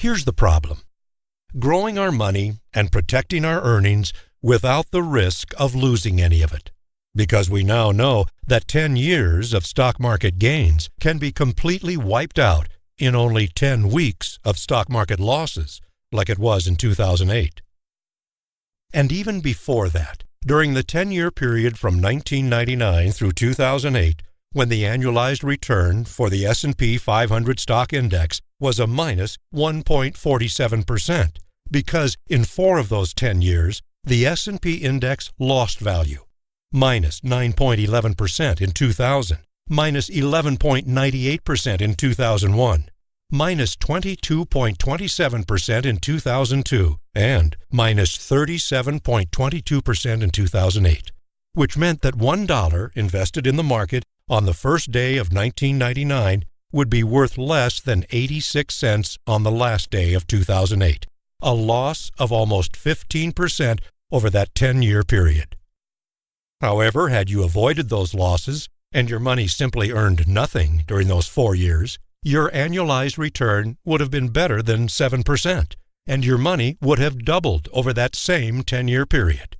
Here's the problem: growing our money and protecting our earnings without the risk of losing any of it. Because we now know that 10 years of stock market gains can be completely wiped out in only 10 weeks of stock market losses, like it was in 2008. And even before that, during the 10-year period from 1999 through 2008, when the annualized return for the S&P 500 stock index was a minus 1.47%, because in 4 of those 10 years, the S&P index lost value. Minus 9.11% in 2000, minus 11.98% in 2001, minus 22.27% in 2002, and minus 37.22% in 2008, which meant that $1 invested in the market on the first day of 1999 would be worth less than 86 cents on the last day of 2008, a loss of almost 15% over that 10-year period. However, had you avoided those losses and your money simply earned nothing during those 4 years, your annualized return would have been better than 7%, and your money would have doubled over that same 10-year period.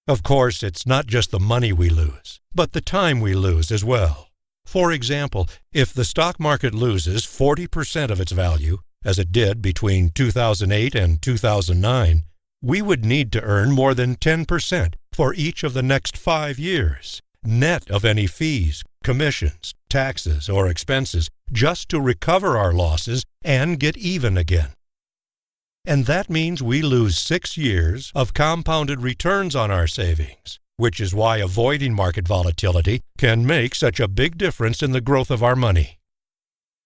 Of course, it's not just the money we lose, but the time we lose as well. For example, if the stock market loses 40% of its value, as it did between 2008 and 2009, we would need to earn more than 10% for each of the next 5 years, net of any fees, commissions, taxes, or expenses, just to recover our losses and get even again. And that means we lose 6 years of compounded returns on our savings, which is why avoiding market volatility can make such a big difference in the growth of our money.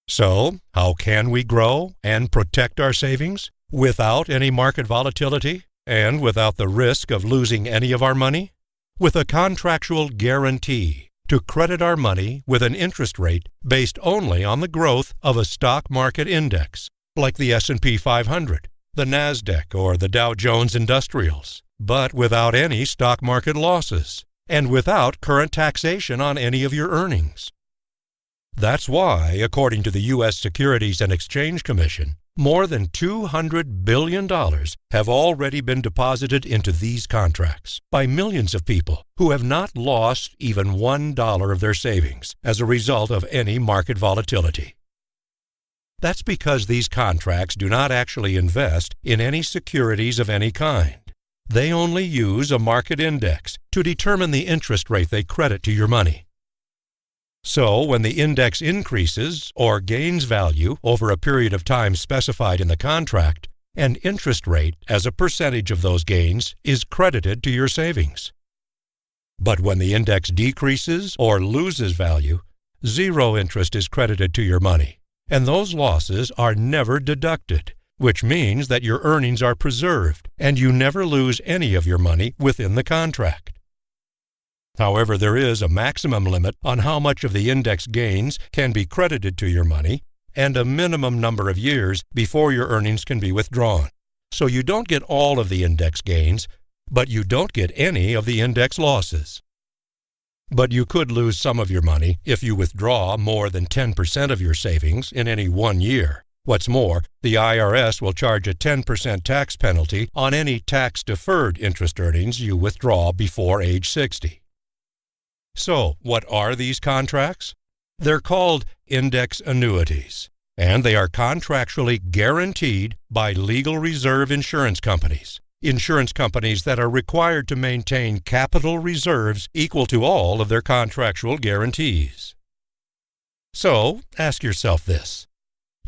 So, how can we grow and protect our savings without any market volatility and without the risk of losing any of our money? With a contractual guarantee to credit our money with an interest rate based only on the growth of a stock market index, like the S&P 500, the NASDAQ, or the Dow Jones Industrials, but without any stock market losses, and without current taxation on any of your earnings. That's why, according to the U.S. Securities and Exchange Commission, more than $200 billion have already been deposited into these contracts by millions of people who have not lost even $1 of their savings as a result of any market volatility. That's because these contracts do not actually invest in any securities of any kind. They only use a market index to determine the interest rate they credit to your money. So, when the index increases or gains value over a period of time specified in the contract, an interest rate as a percentage of those gains is credited to your savings. But when the index decreases or loses value, 0 interest is credited to your money, and those losses are never deducted, which means that your earnings are preserved and you never lose any of your money within the contract. However, there is a maximum limit on how much of the index gains can be credited to your money and a minimum number of years before your earnings can be withdrawn. So you don't get all of the index gains, but you don't get any of the index losses. But you could lose some of your money if you withdraw more than 10% of your savings in any 1 year. What's more, the IRS will charge a 10% tax penalty on any tax-deferred interest earnings you withdraw before age 60. So, what are these contracts? They're called index annuities, and they are contractually guaranteed by legal reserve insurance companies that are required to maintain capital reserves equal to all of their contractual guarantees. So, ask yourself this: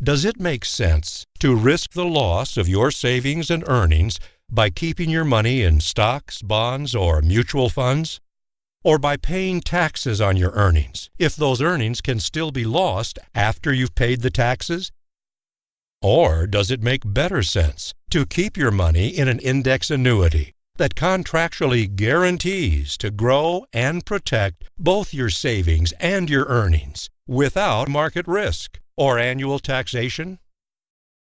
does it make sense to risk the loss of your savings and earnings by keeping your money in stocks, bonds, or mutual funds? Or by paying taxes on your earnings, if those earnings can still be lost after you've paid the taxes? Or does it make better sense to keep your money in an index annuity that contractually guarantees to grow and protect both your savings and your earnings without market risk or annual taxation?